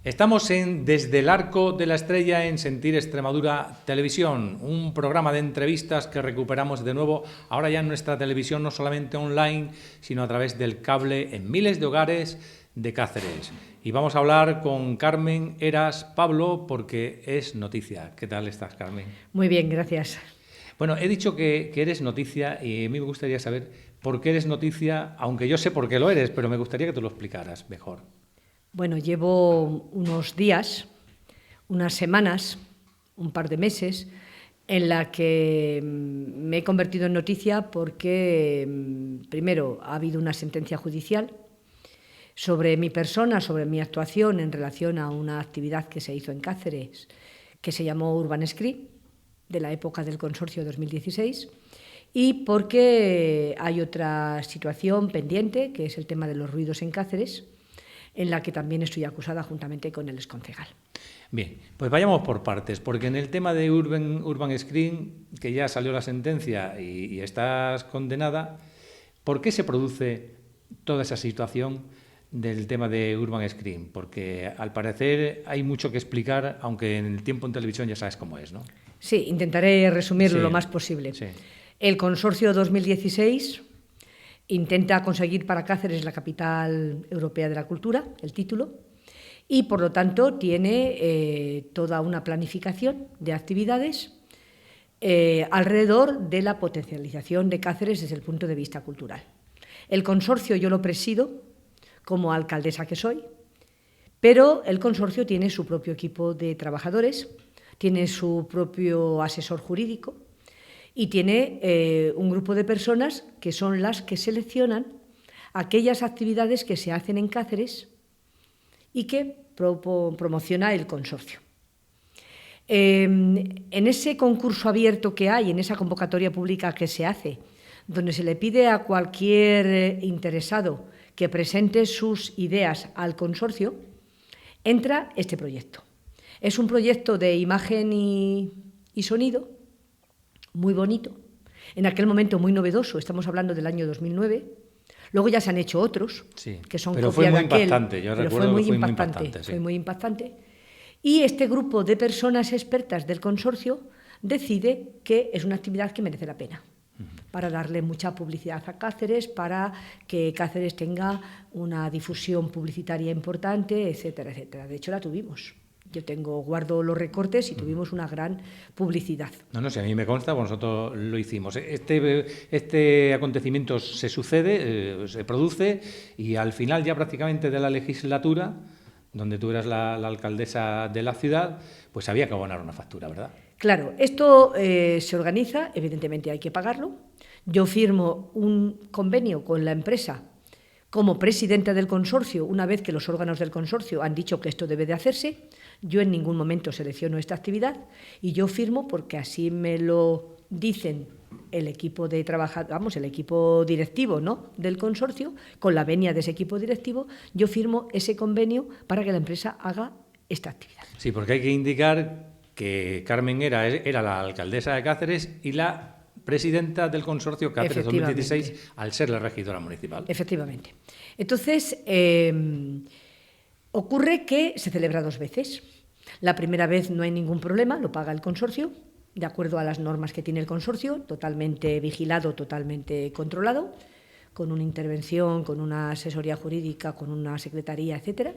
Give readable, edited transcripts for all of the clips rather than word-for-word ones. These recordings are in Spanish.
Estamos en Desde el Arco de la Estrella en Sentir Extremadura Televisión, un programa de entrevistas que recuperamos de nuevo ahora ya en nuestra televisión, no solamente online, sino a través del cable en miles de hogares de Cáceres. Y vamos a hablar con Carmen Heras Pablo porque es noticia. ¿Qué tal estás, Carmen? Muy bien, gracias. Bueno, he dicho que eres noticia y a mí me gustaría saber por qué eres noticia, aunque yo sé por qué lo eres, pero me gustaría que tú lo explicaras mejor. Bueno, llevo unos días, unas semanas, un par de meses, en la que me he convertido en noticia porque, primero, ha habido una sentencia judicial sobre mi persona, sobre mi actuación en relación a una actividad que se hizo en Cáceres, que se llamó Urban Screen, de la época del consorcio 2016, y porque hay otra situación pendiente, que es el tema de los ruidos en Cáceres, en la que también estoy acusada juntamente con el exconcejal. Bien, pues vayamos por partes, porque en el tema de Urban Screen, que ya salió la sentencia y estás condenada, ¿por qué se produce toda esa situación del tema de Urban Screen? Porque al parecer hay mucho que explicar, aunque en el tiempo en televisión ya sabes cómo es, ¿no? Sí, intentaré resumirlo Sí, lo más posible. sí. El consorcio 2016 intenta conseguir para Cáceres la capital europea de la cultura, el título, y por lo tanto tiene toda una planificación de actividades alrededor de la potencialización de Cáceres desde el punto de vista cultural. El consorcio yo lo presido como alcaldesa que soy, pero el consorcio tiene su propio equipo de trabajadores, tiene su propio asesor jurídico y tiene un grupo de personas que son las que seleccionan aquellas actividades que se hacen en Cáceres y que promociona el consorcio. En ese concurso abierto que hay, en esa convocatoria pública que se hace, donde se le pide a cualquier interesado que presente sus ideas al consorcio, entra este proyecto. Es un proyecto de imagen y sonido muy bonito, en aquel momento muy novedoso, estamos hablando del año 2009. Luego ya se han hecho otros, Sí, que son pero copia fue muy de aquel, impactante, yo pero recuerdo que fue muy impactante. Sí. fue muy impactante. Y este grupo de personas expertas del consorcio decide que es una actividad que merece la pena, para darle mucha publicidad a Cáceres, para que Cáceres tenga una difusión publicitaria importante, etcétera, etcétera. De hecho, la tuvimos. Yo guardo los recortes y tuvimos una gran publicidad. No, si a mí me consta, pues nosotros lo hicimos. Este acontecimiento se sucede, se produce y al final ya prácticamente de la legislatura, donde tú eras la alcaldesa de la ciudad, pues había que abonar una factura, ¿verdad? Claro, esto se organiza, evidentemente hay que pagarlo. Yo firmo un convenio con la empresa como presidenta del consorcio, una vez que los órganos del consorcio han dicho que esto debe de hacerse. Yo en ningún momento selecciono esta actividad y yo firmo porque así me lo dicen el equipo de trabajadores, el equipo directivo, ¿no?, del consorcio, con la venia de ese equipo directivo, yo firmo ese convenio para que la empresa haga esta actividad. Sí, porque hay que indicar que Carmen era la alcaldesa de Cáceres y la presidenta del consorcio Cáceres 2016 al ser la regidora municipal. Efectivamente. Entonces, ocurre que se celebra 2 veces. La primera vez no hay ningún problema, lo paga el consorcio, de acuerdo a las normas que tiene el consorcio, totalmente vigilado, totalmente controlado, con una intervención, con una asesoría jurídica, con una secretaría, etcétera.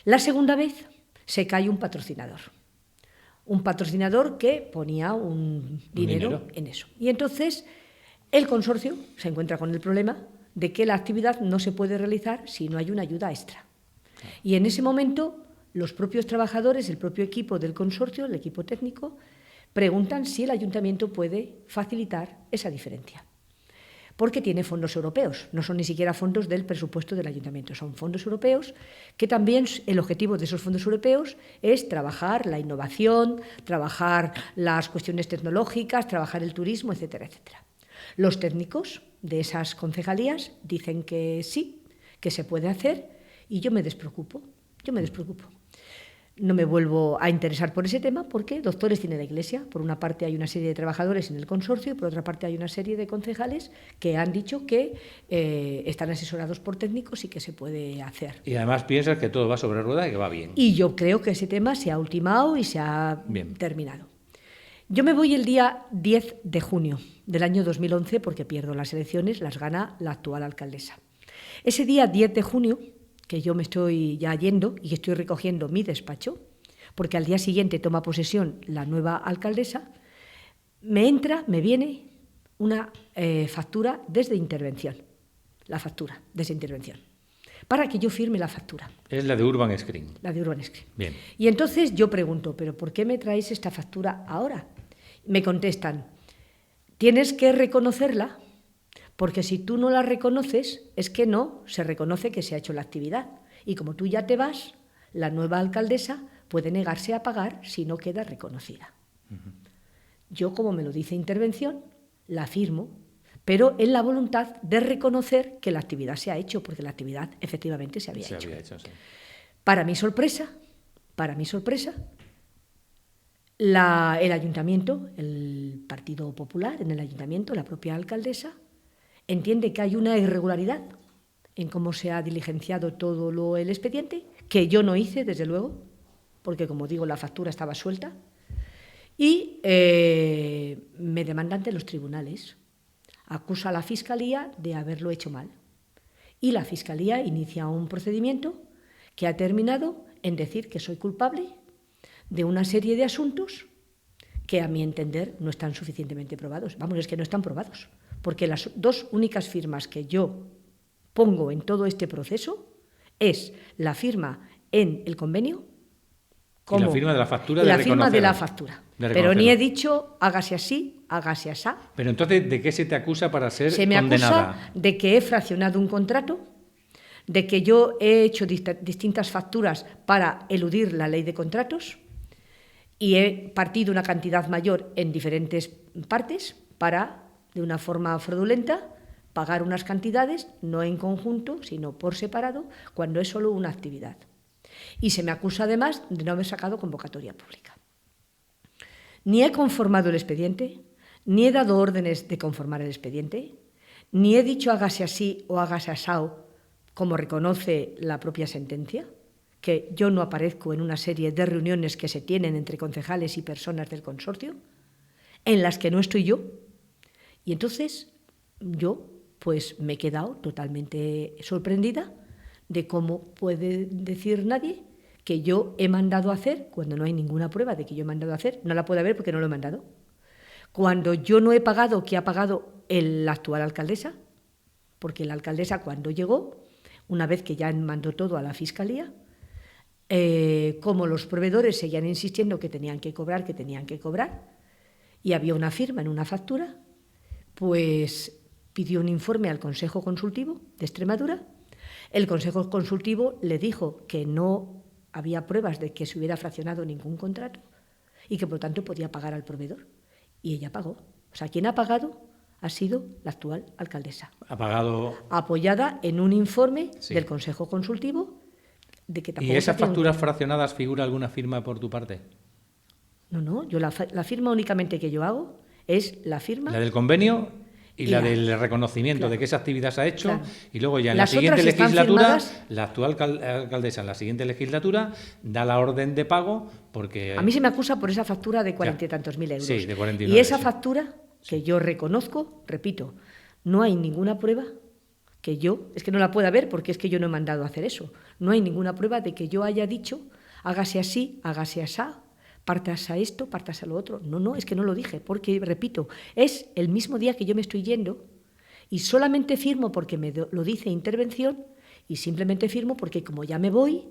La segunda vez se cae un patrocinador que ponía un dinero en eso. Y entonces el consorcio se encuentra con el problema de que la actividad no se puede realizar si no hay una ayuda extra. Y en ese momento los propios trabajadores, el propio equipo del consorcio, el equipo técnico, preguntan si el ayuntamiento puede facilitar esa diferencia. Porque tiene fondos europeos, no son ni siquiera fondos del presupuesto del ayuntamiento, son fondos europeos que también el objetivo de esos fondos europeos es trabajar la innovación, trabajar las cuestiones tecnológicas, trabajar el turismo, etcétera, etcétera. Los técnicos de esas concejalías dicen que sí, que se puede hacer y yo me despreocupo. no me vuelvo a interesar por ese tema porque doctores tiene la Iglesia. Por una parte hay una serie de trabajadores en el consorcio y por otra parte hay una serie de concejales que han dicho que están asesorados por técnicos y que se puede hacer. Y además piensas que todo va sobre ruedas y que va bien. Y yo creo que ese tema se ha ultimado y se ha terminado. Yo me voy el día 10 de junio del año 2011 porque pierdo las elecciones, las gana la actual alcaldesa. Ese día 10 de junio, que yo me estoy ya yendo y que estoy recogiendo mi despacho, porque al día siguiente toma posesión la nueva alcaldesa, me viene una factura desde intervención, la factura desde intervención, para que yo firme la factura. Es la de Urban Screen. La de Urban Screen. Bien. Y entonces yo pregunto, ¿pero por qué me traéis esta factura ahora? Me contestan, tienes que reconocerla, porque si tú no la reconoces, es que no se reconoce que se ha hecho la actividad. Y como tú ya te vas, la nueva alcaldesa puede negarse a pagar si no queda reconocida. Yo, como me lo dice intervención, la firmo, pero en la voluntad de reconocer que la actividad se ha hecho, porque la actividad efectivamente se había hecho. Sí. Para mi sorpresa, el ayuntamiento, el Partido Popular en el ayuntamiento, la propia alcaldesa, entiende que hay una irregularidad en cómo se ha diligenciado todo el expediente, que yo no hice, desde luego, porque, como digo, la factura estaba suelta, y me demanda ante los tribunales. Acusa a la Fiscalía de haberlo hecho mal. Y la Fiscalía inicia un procedimiento que ha terminado en decir que soy culpable de una serie de asuntos que, a mi entender, no están suficientemente probados. Vamos, es que no están probados. Porque las dos únicas firmas que yo pongo en todo este proceso es la firma en el convenio y la firma de la factura. La firma de la factura. Pero ni he dicho hágase así, hágase asá. Pero entonces, ¿de qué se te acusa para ser condenada? Se me acusa de que he fraccionado un contrato, de que yo he hecho distintas facturas para eludir la ley de contratos y he partido una cantidad mayor en diferentes partes para, de una forma fraudulenta, pagar unas cantidades, no en conjunto, sino por separado, cuando es solo una actividad. Y se me acusa además de no haber sacado convocatoria pública. Ni he conformado el expediente, ni he dado órdenes de conformar el expediente, ni he dicho hágase así o hágase asao, como reconoce la propia sentencia, que yo no aparezco en una serie de reuniones que se tienen entre concejales y personas del consorcio, en las que no estoy yo. Y entonces yo pues me he quedado totalmente sorprendida de cómo puede decir nadie que yo he mandado a hacer, cuando no hay ninguna prueba de que yo he mandado a hacer, no la puede haber porque no lo he mandado. Cuando yo no he pagado, que ha pagado la actual alcaldesa, porque la alcaldesa cuando llegó, una vez que ya mandó todo a la Fiscalía, como los proveedores seguían insistiendo que tenían que cobrar, y había una firma en una factura, pues pidió un informe al Consejo Consultivo de Extremadura. El Consejo Consultivo le dijo que no había pruebas de que se hubiera fraccionado ningún contrato y que, por lo tanto, podía pagar al proveedor. Y ella pagó. O sea, quien ha pagado ha sido la actual alcaldesa. Ha pagado... Apoyada en un informe del Consejo Consultivo de que tampoco... ¿Y esas facturas fraccionadas figura alguna firma por tu parte? No, yo la firma únicamente que yo hago es la firma... La del convenio y la del reconocimiento de que esa actividad se ha hecho, y luego ya en la siguiente legislatura, la actual alcaldesa en la siguiente legislatura da la orden de pago porque... A mí se me acusa por esa factura de 40 y tantos mil euros. Sí, de 49. Y esa factura que yo reconozco, repito, no hay ninguna prueba que yo, es que no la pueda ver porque es que yo no he mandado a hacer eso, no hay ninguna prueba de que yo haya dicho hágase así, hágase asá, partas a esto, partas a lo otro. No, es que no lo dije, porque, repito, es el mismo día que yo me estoy yendo y solamente firmo porque me lo dice intervención y simplemente firmo porque, como ya me voy,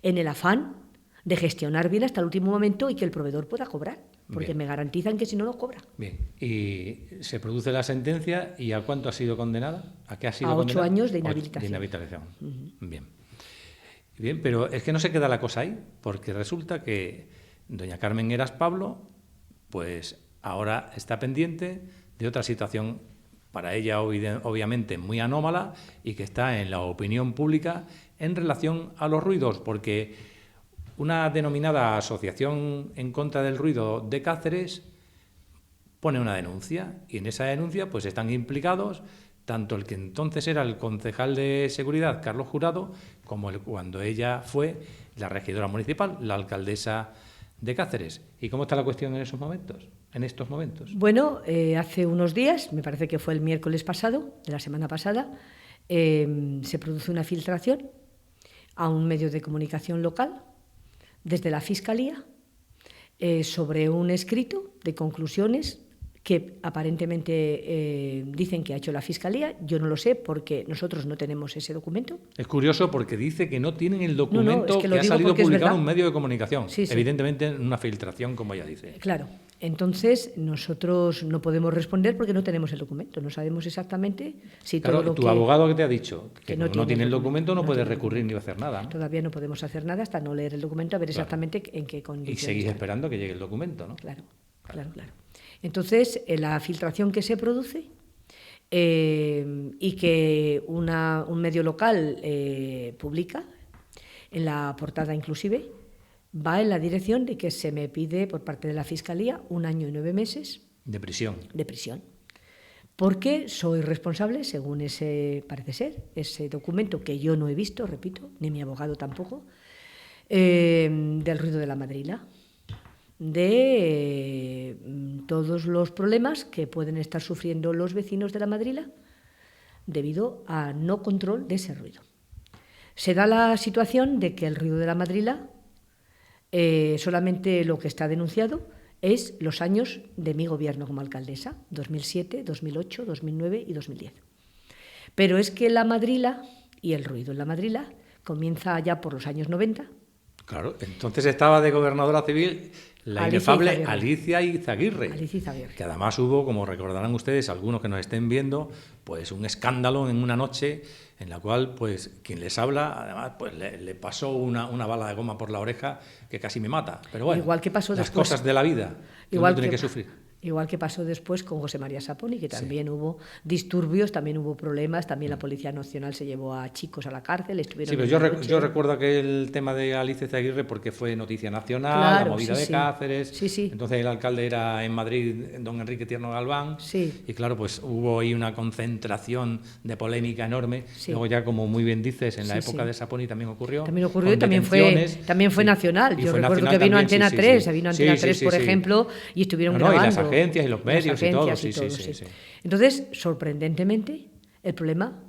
en el afán de gestionar bien hasta el último momento y que el proveedor pueda cobrar, porque bien, me garantizan que si no, no cobra. Bien, y se produce la sentencia, ¿y a cuánto ha sido condenada? ¿A qué ha sido condenada? 8 años de inhabilitación. De inhabilitación. Bien, pero es que no se queda la cosa ahí, porque resulta que doña Carmen Heras Pablo, pues ahora está pendiente de otra situación para ella obviamente muy anómala y que está en la opinión pública en relación a los ruidos, porque una denominada Asociación en contra del ruido de Cáceres pone una denuncia, y en esa denuncia pues están implicados tanto el que entonces era el concejal de seguridad, Carlos Jurado, como cuando ella fue la regidora municipal, la alcaldesa de Cáceres. ¿Y cómo está la cuestión en estos momentos? Bueno, hace unos días, me parece que fue el miércoles pasado, de la semana pasada, se produce una filtración a un medio de comunicación local desde la Fiscalía sobre un escrito de conclusiones que aparentemente dicen que ha hecho la Fiscalía. Yo no lo sé porque nosotros no tenemos ese documento. Es curioso porque dice que no tienen el documento es que ha salido publicado en un medio de comunicación. Sí, sí. Evidentemente en una filtración, como ella dice. Claro. Entonces, nosotros no podemos responder porque no tenemos el documento. No sabemos exactamente si claro, todo lo tu abogado que te ha dicho que no tiene el documento no puede recurrir ni hacer nada, ¿no? Todavía no podemos hacer nada hasta no leer el documento, a ver exactamente en qué condiciones. Y seguís esperando que llegue el documento, ¿no? Claro. Entonces, la filtración que se produce y que un medio local publica, en la portada inclusive, va en la dirección de que se me pide por parte de la Fiscalía 1 año y 9 meses de prisión. Porque soy responsable, según parece ser, ese documento que yo no he visto, repito, ni mi abogado tampoco, del ruido de la madrila, de todos los problemas que pueden estar sufriendo los vecinos de la madrila debido a no control de ese ruido. Se da la situación de que el ruido de la madrila, solamente lo que está denunciado es los años de mi gobierno como alcaldesa, 2007, 2008, 2009 y 2010. Pero es que la madrila y el ruido en la madrila comienza ya por los años 90. Claro, entonces estaba de gobernadora civil la inefable Alicia Izaguirre, que además hubo, como recordarán ustedes, algunos que nos estén viendo, pues un escándalo en una noche en la cual, pues, quien les habla, además, pues le pasó una bala de goma por la oreja que casi me mata. Pero bueno, igual que pasó las cosas de la vida que uno tiene que sufrir. Igual que pasó después con José María Saponi, que también hubo disturbios, también hubo problemas, también la Policía Nacional se llevó a chicos a la cárcel, estuvieron. Sí, pero yo recuerdo aquel tema de Alicia Izaguirre porque fue noticia nacional, claro, la movida de Cáceres. Sí. Entonces el alcalde era en Madrid, don Enrique Tierno Galván. Sí. Y claro, pues hubo ahí una concentración de polémica enorme. Sí. Luego ya, como muy bien dices, en la época de Saponi también ocurrió. También ocurrió y también fue nacional. Yo recuerdo que vino Antena 3, vino Antena 3, por ejemplo, y estuvieron grabando. Y las agencias y los medios y todo. Sí. Entonces, sorprendentemente, el problema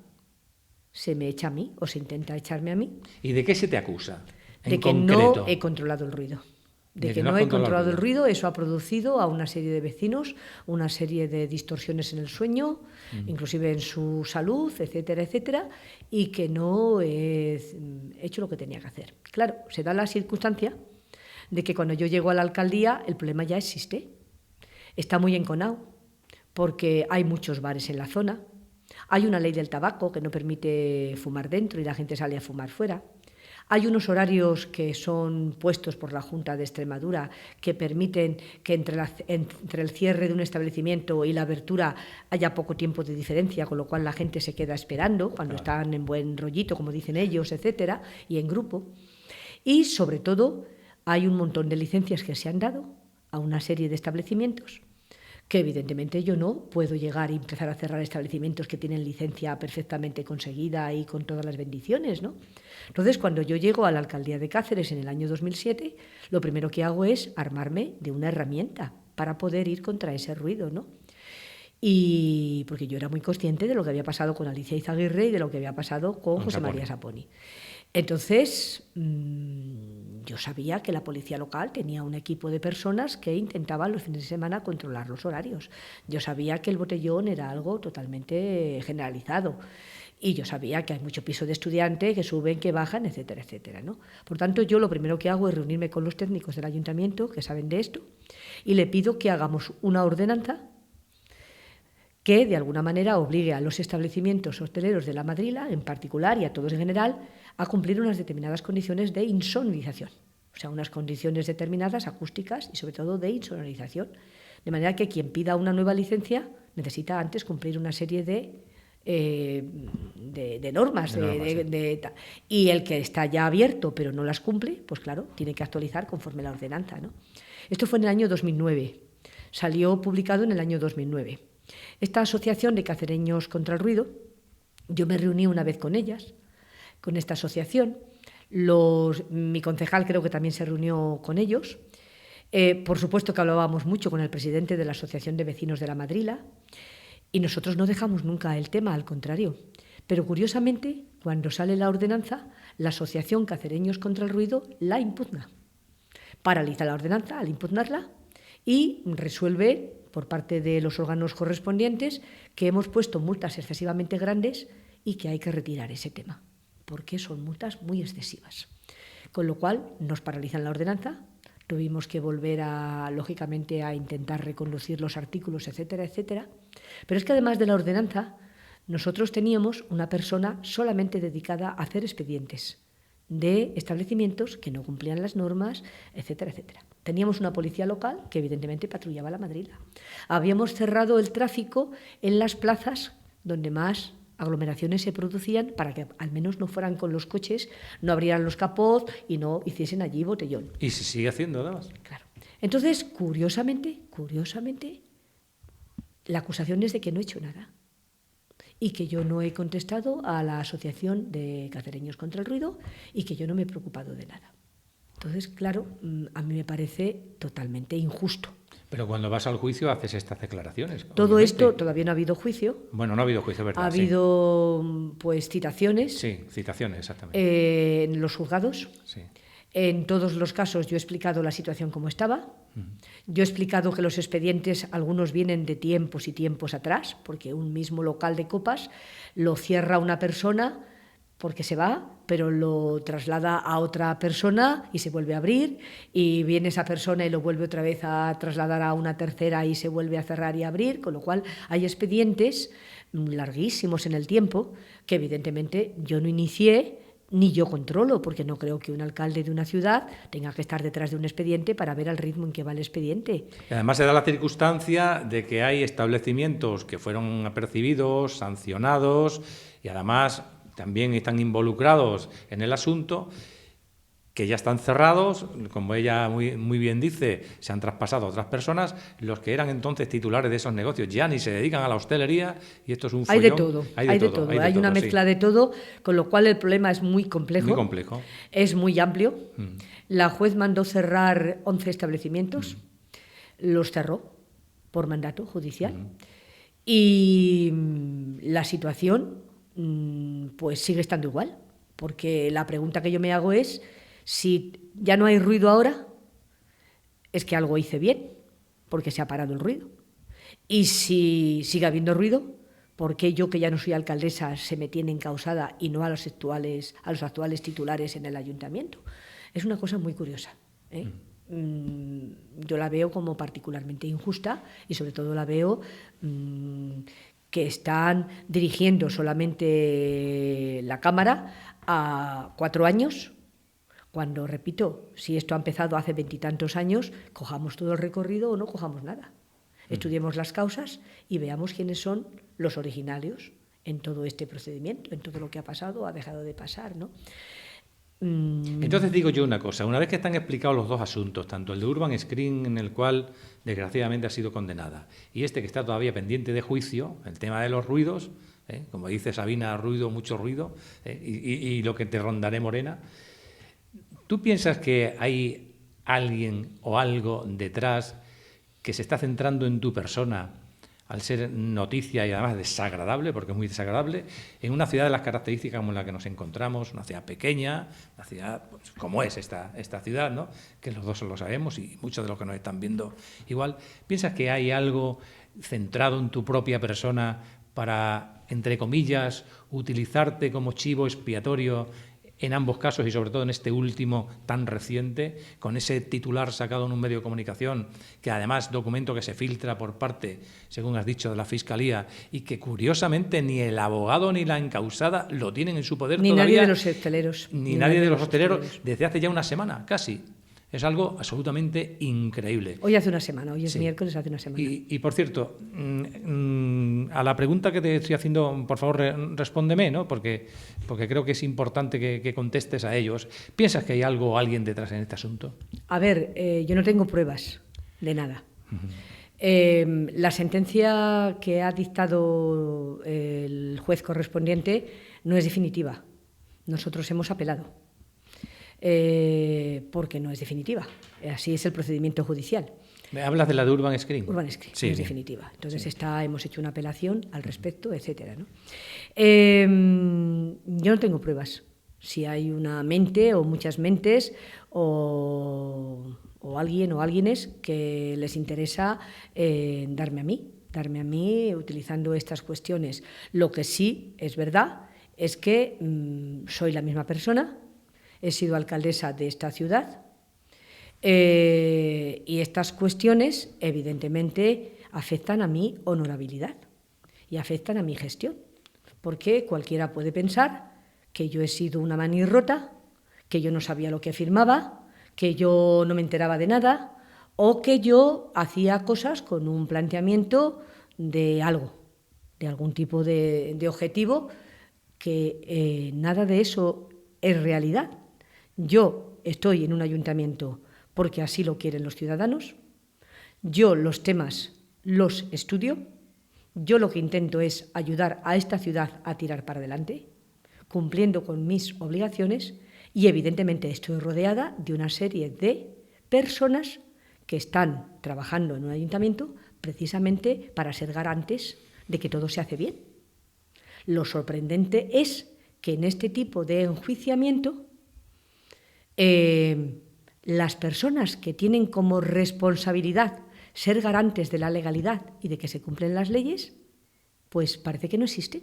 se me echa a mí, o se intenta echarme a mí. ¿Y de qué se te acusa? De que no he controlado el ruido. De que no he controlado el ruido. Eso ha producido a una serie de vecinos una serie de distorsiones en el sueño, inclusive en su salud, etcétera, etcétera, y que no he hecho lo que tenía que hacer. Claro, se da la circunstancia de que cuando yo llego a la alcaldía el problema ya existe. Está muy enconado, porque hay muchos bares en la zona, hay una ley del tabaco que no permite fumar dentro y la gente sale a fumar fuera, hay unos horarios que son puestos por la Junta de Extremadura que permiten que entre el cierre de un establecimiento y la apertura haya poco tiempo de diferencia, con lo cual la gente se queda esperando cuando están en buen rollito, como dicen ellos, etcétera, y en grupo. Y, sobre todo, hay un montón de licencias que se han dado a una serie de establecimientos que evidentemente yo no puedo llegar y empezar a cerrar establecimientos que tienen licencia perfectamente conseguida y con todas las bendiciones, ¿no? Entonces, cuando yo llego a la alcaldía de Cáceres en el año 2007, lo primero que hago es armarme de una herramienta para poder ir contra ese ruido, ¿no? Y porque yo era muy consciente de lo que había pasado con Alicia Izaguirre y de lo que había pasado con José María Saponi. Entonces, yo sabía que la policía local tenía un equipo de personas que intentaban los fines de semana controlar los horarios. Yo sabía que el botellón era algo totalmente generalizado. Y yo sabía que hay mucho piso de estudiante que suben, que bajan, etcétera, etcétera, ¿no? Por tanto, yo lo primero que hago es reunirme con los técnicos del ayuntamiento que saben de esto y le pido que hagamos una ordenanza que de alguna manera obligue a los establecimientos hosteleros de la Madrila, en particular, y a todos en general, a cumplir unas determinadas condiciones de insonorización. O sea, unas condiciones determinadas, acústicas y sobre todo de insonorización. De manera que quien pida una nueva licencia necesita antes cumplir una serie de de normas. Y el que está ya abierto pero no las cumple, pues claro, tiene que actualizar conforme la ordenanza, ¿no? Esto fue en el año 2009. Salió publicado en el año 2009. Esta asociación de cacereños contra el ruido, yo me reuní una vez con ellas, con esta asociación. Mi concejal creo que también se reunió con ellos. Por supuesto que hablábamos mucho con el presidente de la Asociación de Vecinos de la Madrila y nosotros no dejamos nunca el tema, al contrario. Pero curiosamente, cuando sale la ordenanza, la Asociación Cacereños contra el Ruido la impugna. Paraliza la ordenanza al impugnarla y resuelve por parte de los órganos correspondientes que hemos puesto multas excesivamente grandes y que hay que retirar ese tema, porque son multas muy excesivas. Con lo cual nos paralizan la ordenanza, tuvimos que volver lógicamente a intentar reconducir los artículos, etcétera, etcétera. Pero es que además de la ordenanza, nosotros teníamos una persona solamente dedicada a hacer expedientes de establecimientos que no cumplían las normas, etcétera, etcétera. Teníamos una policía local que evidentemente patrullaba la Madrila. Habíamos cerrado el tráfico en las plazas donde más aglomeraciones se producían para que al menos no fueran con los coches, no abrieran los capots y no hiciesen allí botellón. Y se sigue haciendo, además. Claro. Entonces, curiosamente, la acusación es de que no he hecho nada y que yo no he contestado a la Asociación de Cacereños contra el Ruido y que yo no me he preocupado de nada. Entonces, claro, a mí me parece totalmente injusto. Pero cuando vas al juicio haces estas declaraciones. Todo obviamente. esto todavía no ha habido juicio. Bueno, no ha habido juicio, ¿verdad? Ha habido, pues, citaciones. Sí, citaciones, exactamente. En los juzgados. Sí. En todos los casos yo he explicado la situación como estaba. Yo he explicado que los expedientes, algunos vienen de tiempos y tiempos atrás, porque un mismo local de copas lo cierra una persona porque se va, pero lo traslada a otra persona y se vuelve a abrir, y viene esa persona y lo vuelve otra vez a trasladar a una tercera y se vuelve a cerrar y abrir, con lo cual hay expedientes larguísimos en el tiempo que evidentemente yo no inicié ni yo controlo, porque no creo que un alcalde de una ciudad tenga que estar detrás de un expediente para ver el ritmo en que va el expediente. Y además se da la circunstancia de que hay establecimientos que fueron apercibidos, sancionados y además también están involucrados en el asunto, que ya están cerrados, como ella muy bien dice, se han traspasado a otras personas, los que eran entonces titulares de esos negocios ya ni se dedican a la hostelería y esto es un follón. Hay de todo, hay una mezcla de todo, con lo cual el problema es muy complejo. Muy complejo. Es muy amplio. La juez mandó cerrar 11 establecimientos, los cerró por mandato judicial y la situación pues sigue estando igual, porque la pregunta que yo me hago es: si ya no hay ruido ahora, es que algo hice bien, porque se ha parado el ruido. Y si sigue habiendo ruido, ¿por qué yo, que ya no soy alcaldesa, se me tiene encausada y no a los actuales titulares en el ayuntamiento? Es una cosa muy curiosa, ¿eh? Yo la veo como particularmente injusta y sobre todo la veo que están dirigiendo solamente la Cámara a 4 años, cuando, repito, si esto ha empezado hace 20 y tantos años, cojamos todo el recorrido o no cojamos nada. Estudiemos las causas y veamos quiénes son los originarios en todo este procedimiento, en todo lo que ha pasado o ha dejado de pasar, ¿no? Entonces digo yo una cosa, una vez que están explicados los dos asuntos, tanto el de Urban Screen, en el cual desgraciadamente ha sido condenada, y este que está todavía pendiente de juicio, el tema de los ruidos, como dice Sabina, ruido, mucho ruido, y lo que te rondaré, Morena, ¿tú piensas que hay alguien o algo detrás que se está centrando en tu persona, al ser noticia y además desagradable, porque es muy desagradable, en una ciudad de las características como la que nos encontramos, una ciudad pequeña, una ciudad pues, como es esta ciudad, ¿no? Que los dos lo sabemos y muchos de los que nos están viendo igual? ¿Piensas que hay algo centrado en tu propia persona para, entre comillas, utilizarte como chivo expiatorio en ambos casos y sobre todo en este último tan reciente, con ese titular sacado en un medio de comunicación, que además documento que se filtra por parte, según has dicho, de la Fiscalía, y que curiosamente ni el abogado ni la encausada lo tienen en su poder ni todavía? Ni nadie de los hosteleros. Ni nadie de los hosteleros desde hace ya una semana, casi. Es algo absolutamente increíble. Hoy hace una semana, hoy es miércoles, hace una semana. Y por cierto, a la pregunta que te estoy haciendo, por favor, respóndeme, ¿no? Porque creo que es importante que contestes a ellos. ¿Piensas que hay algo o alguien detrás en este asunto? A ver, yo no tengo pruebas de nada. La sentencia que ha dictado el juez correspondiente no es definitiva. Nosotros hemos apelado. Porque no es definitiva. Así es el procedimiento judicial. Hablas de la de Urban Screen. Urban Screen, sí, no es definitiva. Entonces hemos hecho una apelación al respecto, etcétera, ¿no? Yo no tengo pruebas. Si hay una mente o muchas mentes o alguien o alguienes que les interesa darme a mí utilizando estas cuestiones. Lo que sí es verdad es que soy la misma persona. He sido alcaldesa de esta ciudad y estas cuestiones, evidentemente, afectan a mi honorabilidad y afectan a mi gestión, porque cualquiera puede pensar que yo he sido una manirrota, que yo no sabía lo que firmaba, que yo no me enteraba de nada o que yo hacía cosas con un planteamiento de algo, de algún tipo de objetivo, que nada de eso es realidad. Yo estoy en un ayuntamiento porque así lo quieren los ciudadanos, yo los temas los estudio, yo lo que intento es ayudar a esta ciudad a tirar para adelante, cumpliendo con mis obligaciones y evidentemente estoy rodeada de una serie de personas que están trabajando en un ayuntamiento precisamente para ser garantes de que todo se hace bien. Lo sorprendente es que en este tipo de enjuiciamiento las personas que tienen como responsabilidad ser garantes de la legalidad y de que se cumplen las leyes, pues parece que no existen.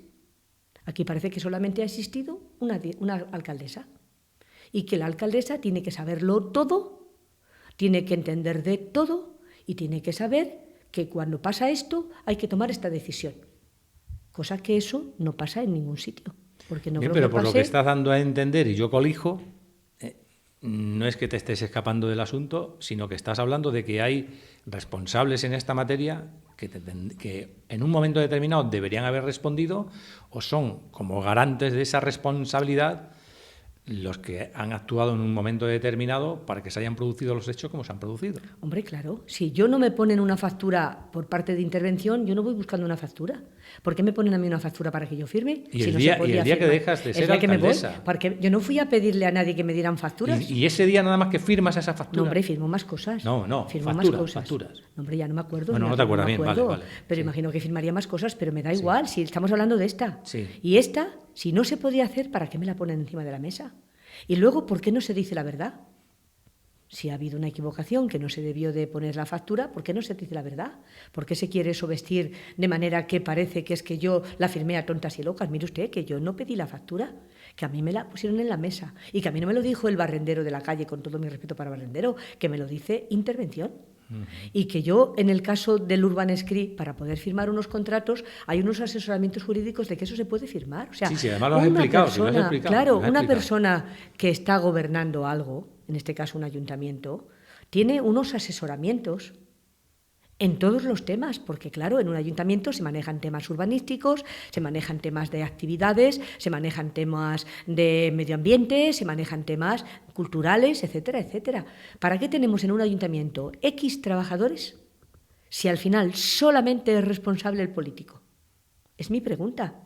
Aquí parece que solamente ha existido una alcaldesa y que la alcaldesa tiene que saberlo todo, tiene que entender de todo y tiene que saber que cuando pasa esto hay que tomar esta decisión, cosa que eso no pasa en ningún sitio. Porque no Bien, creo pero que por pase... lo que estás dando a entender y yo colijo, no es que te estés escapando del asunto, sino que estás hablando de que hay responsables en esta materia que en un momento determinado deberían haber respondido o son como garantes de esa responsabilidad los que han actuado en un momento determinado para que se hayan producido los hechos como se han producido. Hombre, claro, si yo no me ponen una factura por parte de intervención, yo no voy buscando una factura. ¿Por qué me ponen a mí una factura para que yo firme? Y el día que dejas de ser alcaldesa. Porque yo no fui a pedirle a nadie que me dieran facturas. Y ese día nada más que firmas esa factura. No, hombre, firmo más cosas. Firmo más cosas. Facturas. No, hombre, ya no me acuerdo. Bueno, no te acuerdas bien, vale. Pero imagino que firmaría más cosas, pero me da igual, si estamos hablando de esta. Sí. Y esta, si no se podía hacer, ¿para qué me la ponen encima de la mesa? Y luego, ¿por qué no se dice la verdad? Si ha habido una equivocación que no se debió de poner la factura, ¿por qué no se dice la verdad? ¿Por qué se quiere eso vestir de manera que parece que es que yo la firmé a tontas y locas? Mire usted, que yo no pedí la factura, que a mí me la pusieron en la mesa y que a mí no me lo dijo el barrendero de la calle, con todo mi respeto para el barrendero, que me lo dice intervención. Y que yo, en el caso del Urban Screen, para poder firmar unos contratos, hay unos asesoramientos jurídicos de que eso se puede firmar. O sea, sí, además lo has explicado. Claro, una persona que está gobernando algo, en este caso un ayuntamiento, tiene unos asesoramientos en todos los temas, porque claro, en un ayuntamiento se manejan temas urbanísticos, se manejan temas de actividades, se manejan temas de medio ambiente, se manejan temas culturales, etcétera, etcétera. ¿Para qué tenemos en un ayuntamiento X trabajadores si al final solamente es responsable el político? Es mi pregunta.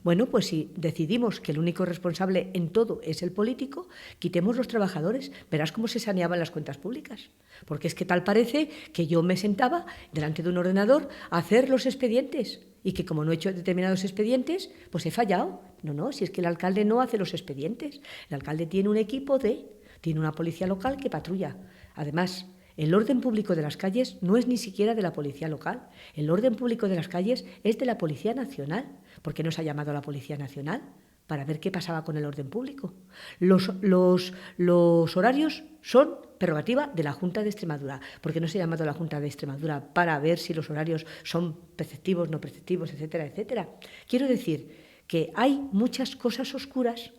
Bueno, pues si decidimos que el único responsable en todo es el político, quitemos los trabajadores, verás cómo se saneaban las cuentas públicas. Porque es que tal parece que yo me sentaba delante de un ordenador a hacer los expedientes y que como no he hecho determinados expedientes, pues he fallado. No, si es que el alcalde no hace los expedientes. El alcalde tiene un equipo tiene una policía local que patrulla. Además, el orden público de las calles no es ni siquiera de la policía local. El orden público de las calles es de la Policía Nacional. ¿Por qué no se ha llamado a la Policía Nacional? Para ver qué pasaba con el orden público. Los horarios son prerrogativa de la Junta de Extremadura. ¿Por qué no se ha llamado a la Junta de Extremadura para ver si los horarios son preceptivos, no preceptivos, etcétera, etcétera? Quiero decir que hay muchas cosas oscuras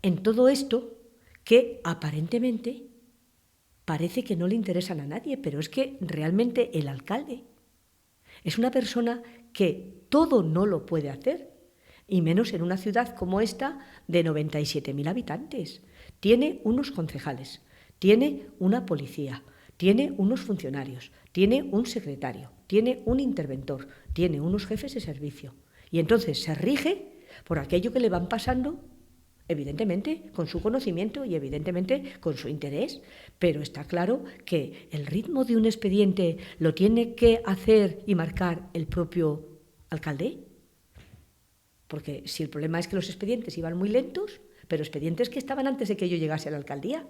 en todo esto que aparentemente parece que no le interesan a nadie, pero es que realmente el alcalde es una persona que todo no lo puede hacer, y menos en una ciudad como esta de 97.000 habitantes. Tiene unos concejales, tiene una policía, tiene unos funcionarios, tiene un secretario, tiene un interventor, tiene unos jefes de servicio. Y entonces se rige por aquello que le van pasando, evidentemente con su conocimiento y evidentemente con su interés, pero está claro que el ritmo de un expediente lo tiene que hacer y marcar el propio alcalde, porque si el problema es que los expedientes iban muy lentos, pero expedientes que estaban antes de que yo llegase a la alcaldía.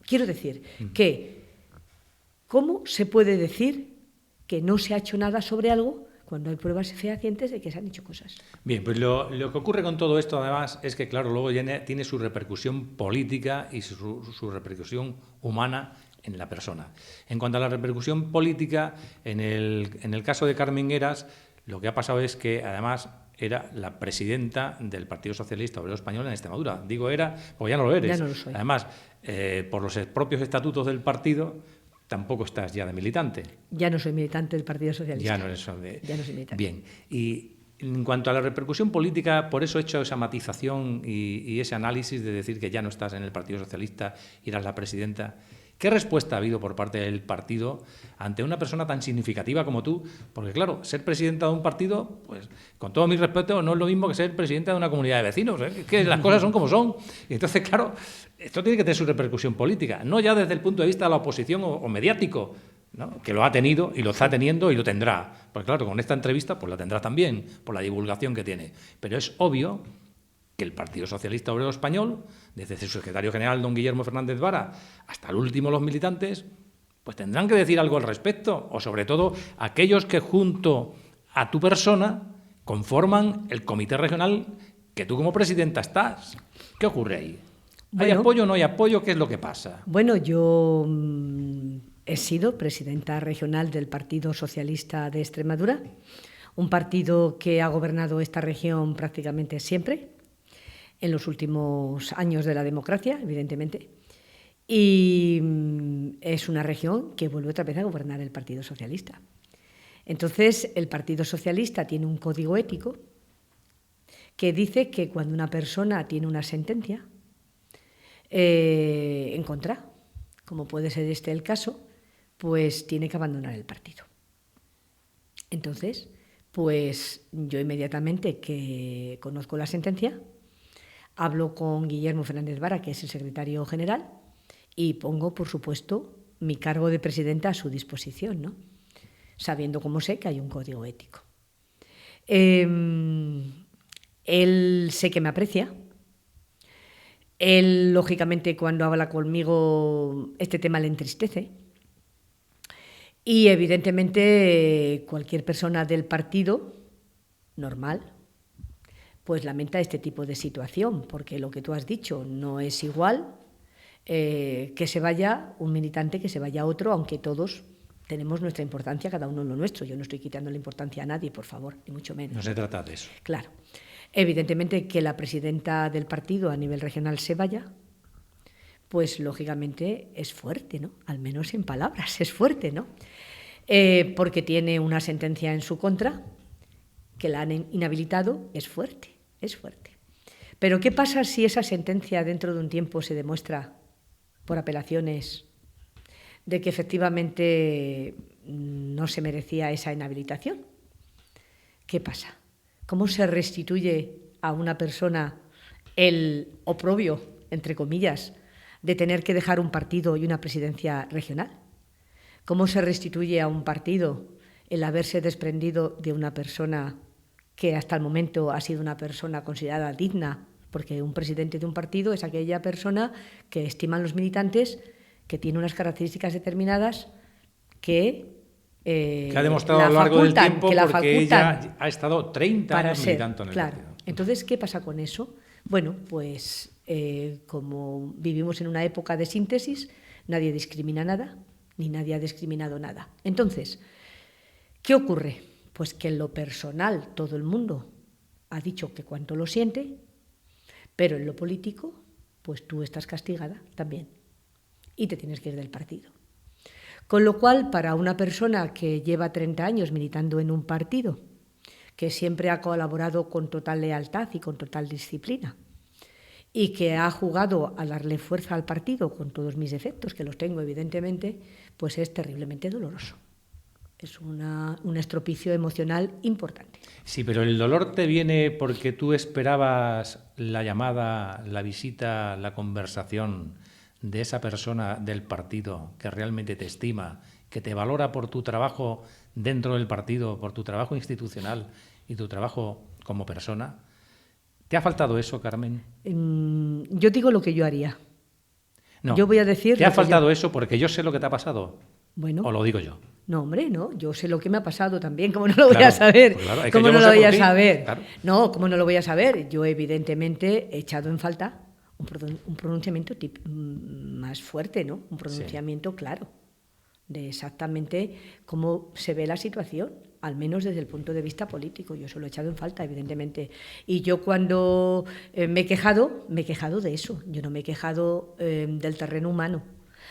Quiero decir que ¿cómo se puede decir que no se ha hecho nada sobre algo cuando hay pruebas fehacientes de que se han hecho cosas? Bien, pues lo que ocurre con todo esto, además, es que, claro, luego tiene su repercusión política y su repercusión humana en la persona. En cuanto a la repercusión política, en el caso de Carmen Heras, lo que ha pasado es que, además, era la presidenta del Partido Socialista Obrero Español en Extremadura. Digo era, porque ya no lo eres. Ya no lo soy. Además, por los propios estatutos del partido, tampoco estás ya de militante. Ya no soy militante del Partido Socialista. Ya no eres Ya no soy militante. Bien. Y en cuanto a la repercusión política, por eso he hecho esa matización y ese análisis de decir que ya no estás en el Partido Socialista y eras la presidenta. ¿Qué respuesta ha habido por parte del partido ante una persona tan significativa como tú? Porque, claro, ser presidenta de un partido, pues, con todo mi respeto, no es lo mismo que ser presidenta de una comunidad de vecinos. Es que las cosas son como son. Y entonces, claro, esto tiene que tener su repercusión política, no ya desde el punto de vista de la oposición o mediático, ¿no? Que lo ha tenido y lo está teniendo y lo tendrá. Porque, claro, con esta entrevista pues la tendrá también, por la divulgación que tiene. Pero es obvio que el Partido Socialista Obrero Español, desde su secretario general, don Guillermo Fernández Vara, hasta el último los militantes, pues tendrán que decir algo al respecto, o sobre todo aquellos que junto a tu persona conforman el comité regional que tú como presidenta estás. ¿Qué ocurre ahí? ¿Hay apoyo o no hay apoyo? ¿Qué es lo que pasa? Bueno, yo he sido presidenta regional del Partido Socialista de Extremadura, un partido que ha gobernado esta región prácticamente siempre, en los últimos años de la democracia, evidentemente, y es una región que vuelve otra vez a gobernar el Partido Socialista. Entonces, el Partido Socialista tiene un código ético que dice que cuando una persona tiene una sentencia en contra, como puede ser este el caso, pues tiene que abandonar el partido. Entonces, pues yo inmediatamente que conozco la sentencia, hablo con Guillermo Fernández Vara, que es el secretario general, y pongo, por supuesto, mi cargo de presidenta a su disposición, ¿no? Sabiendo, como sé, que hay un código ético. Él sé que me aprecia. Él, lógicamente, cuando habla conmigo, este tema le entristece. Y, evidentemente, cualquier persona del partido, normal, pues lamenta este tipo de situación, porque lo que tú has dicho no es igual que se vaya un militante, que se vaya otro, aunque todos tenemos nuestra importancia, cada uno en lo nuestro. Yo no estoy quitando la importancia a nadie, por favor, ni mucho menos. No se trata de eso. Claro. Evidentemente que la presidenta del partido a nivel regional se vaya, pues lógicamente es fuerte, ¿no? Al menos en palabras, es fuerte, ¿no? Porque tiene una sentencia en su contra, que la han inhabilitado, es fuerte, es fuerte. Pero ¿qué pasa si esa sentencia dentro de un tiempo se demuestra por apelaciones de que efectivamente no se merecía esa inhabilitación? ¿Qué pasa? ¿Cómo se restituye a una persona el oprobio, entre comillas, de tener que dejar un partido y una presidencia regional? ¿Cómo se restituye a un partido el haberse desprendido de una persona que hasta el momento ha sido una persona considerada digna? Porque un presidente de un partido es aquella persona que estiman los militantes, que tiene unas características determinadas que ha demostrado a lo largo del tiempo, porque ella ha estado 30 años militando en el partido. Entonces, ¿qué pasa con eso? Bueno, pues como vivimos en una época de síntesis, nadie discrimina nada, ni nadie ha discriminado nada. Entonces, ¿qué ocurre? Pues que en lo personal todo el mundo ha dicho que cuánto lo siente, pero en lo político, pues tú estás castigada también. y te tienes que ir del partido. Con lo cual, para una persona que lleva 30 años militando en un partido, que siempre ha colaborado con total lealtad y con total disciplina, y que ha jugado a darle fuerza al partido con todos mis defectos, que los tengo evidentemente, pues es terriblemente doloroso. Es un estropicio emocional importante. Sí, pero el dolor te viene porque tú esperabas la llamada, la visita, la conversación de esa persona del partido que realmente te estima, que te valora por tu trabajo dentro del partido, por tu trabajo institucional y tu trabajo como persona. ¿Te ha faltado eso, Carmen? Yo digo lo que yo haría. No. Yo voy a decir. ¿Te ha faltado eso porque yo sé lo que te ha pasado? Bueno. ¿O lo digo yo? No, hombre, no. Yo sé lo que me ha pasado también. ¿Cómo no lo voy a saber? Pues claro, ¿Cómo no lo voy a saber? Claro. No, ¿cómo no lo voy a saber? Yo evidentemente he echado en falta un pronunciamiento más fuerte, ¿no? Un pronunciamiento claro de exactamente cómo se ve la situación, al menos desde el punto de vista político. Yo eso lo he echado en falta, evidentemente. Y yo cuando me he quejado de eso. Yo no me he quejado del terreno humano.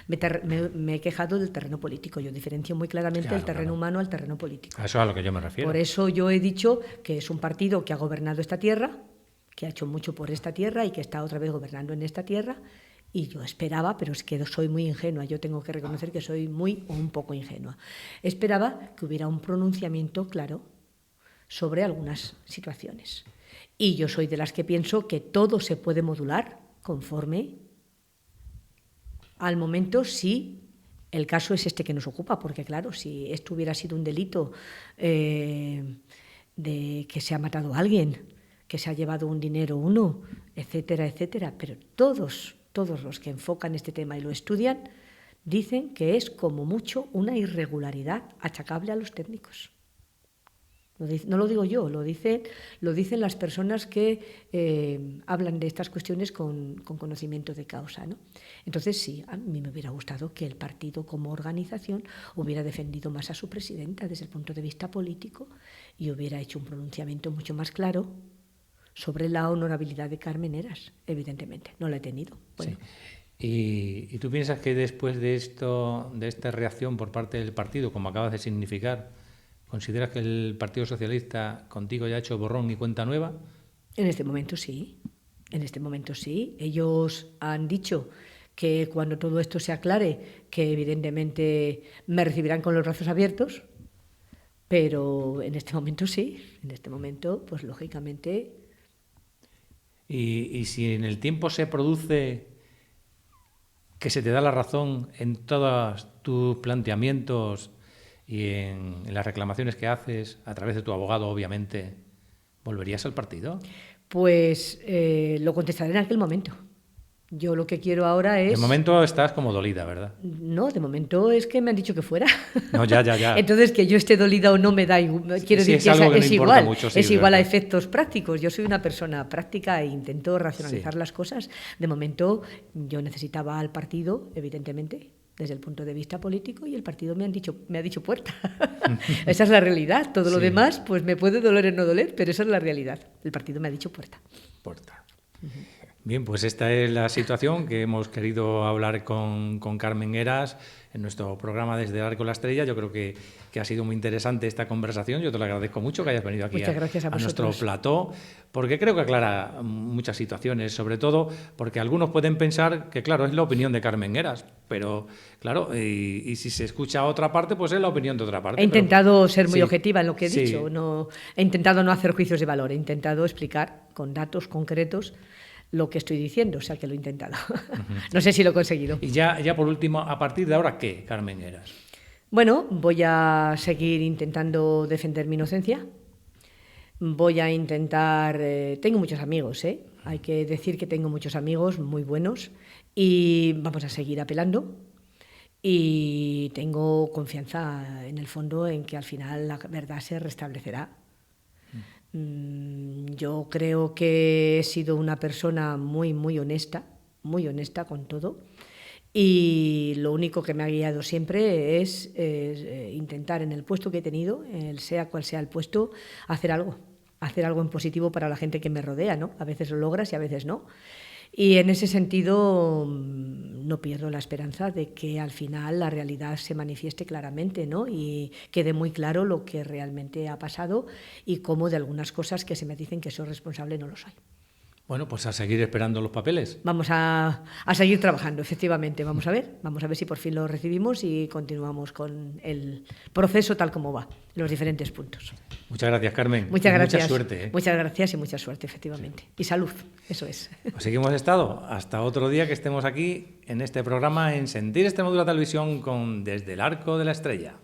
Me he quejado del terreno político. Yo diferencio muy claramente el terreno humano al terreno político. A eso es a lo que yo me refiero. Por eso yo he dicho que es un partido que ha gobernado esta tierra, que ha hecho mucho por esta tierra y que está otra vez gobernando en esta tierra. Y yo esperaba, pero es que soy muy ingenua, yo tengo que reconocer que soy muy o un poco ingenua. Esperaba que hubiera un pronunciamiento claro sobre algunas situaciones. Y yo soy de las que pienso que todo se puede modular conforme al momento si el caso es este que nos ocupa, porque claro, si esto hubiera sido un delito de que se ha matado a alguien, que se ha llevado un dinero uno, etcétera, etcétera, pero todos los que enfocan este tema y lo estudian dicen que es como mucho una irregularidad achacable a los técnicos. No lo digo yo, lo dicen las personas que hablan de estas cuestiones con conocimiento de causa, ¿no? Entonces sí, a mí me hubiera gustado que el partido como organización hubiera defendido más a su presidenta desde el punto de vista político y hubiera hecho un pronunciamiento mucho más claro sobre la honorabilidad de Carmen Heras, evidentemente. No la he tenido. Bueno. Sí. ¿Y tú piensas que después de esta reacción por parte del partido, como acabas de significar, consideras que el Partido Socialista contigo ya ha hecho borrón y cuenta nueva? En este momento sí. En este momento sí. Ellos han dicho que cuando todo esto se aclare, que evidentemente me recibirán con los brazos abiertos, pero en este momento sí. En este momento, pues lógicamente. Y si en el tiempo se produce que se te da la razón en todos tus planteamientos y en las reclamaciones que haces, a través de tu abogado, obviamente, ¿volverías al partido? Pues lo contestaré en aquel momento. Yo lo que quiero ahora es... De momento estás como dolida, ¿verdad? No, de momento es que me han dicho que fuera. No, ya. Entonces, que yo esté dolida o no me da igual. Quiero decir que es igual. Mucho, sí, es igual a efectos prácticos. Yo soy una persona práctica e intento racionalizar las cosas. De momento, yo necesitaba al partido, evidentemente, desde el punto de vista político, y el partido me ha dicho puerta. Esa es la realidad. Todo lo demás, pues me puede doler o no doler, pero esa es la realidad. El partido me ha dicho puerta. Puerta. Bien, pues esta es la situación que hemos querido hablar con Carmen Heras en nuestro programa Desde el Arco de la Estrella. Yo creo que ha sido muy interesante esta conversación. Yo te lo agradezco mucho que hayas venido aquí a nuestro plató, porque creo que aclara muchas situaciones, sobre todo porque algunos pueden pensar que, claro, es la opinión de Carmen Heras, pero, claro, y si se escucha a otra parte, pues es la opinión de otra parte. He intentado ser muy objetiva en lo que he dicho. No, he intentado no hacer juicios de valor, he intentado explicar con datos concretos lo que estoy diciendo, o sea que lo he intentado. No sé si lo he conseguido. Y ya por último, ¿a partir de ahora qué, Carmen Heras? Bueno, voy a seguir intentando defender mi inocencia. Voy a intentar... tengo muchos amigos, hay que decir que tengo muchos amigos muy buenos y vamos a seguir apelando. Y tengo confianza en el fondo en que al final la verdad se restablecerá. Yo creo que he sido una persona muy honesta con todo, y lo único que me ha guiado siempre es intentar en el puesto que he tenido, sea cual sea el puesto, hacer algo en positivo para la gente que me rodea, ¿no? A veces lo logras y a veces no. Y en ese sentido no pierdo la esperanza de que al final la realidad se manifieste claramente, ¿no? Y quede muy claro lo que realmente ha pasado y cómo de algunas cosas que se me dicen que soy responsable no lo soy. Bueno, pues a seguir esperando los papeles. Vamos a seguir trabajando, efectivamente. Vamos a ver si por fin lo recibimos y continuamos con el proceso tal como va, los diferentes puntos. Muchas gracias, Carmen. Muchas gracias. Mucha suerte. Muchas gracias y mucha suerte, efectivamente. Y salud, eso es. Pues seguimos estado. Hasta otro día que estemos aquí en este programa en Sentir Extremadura Televisión con Desde el Arco de la Estrella.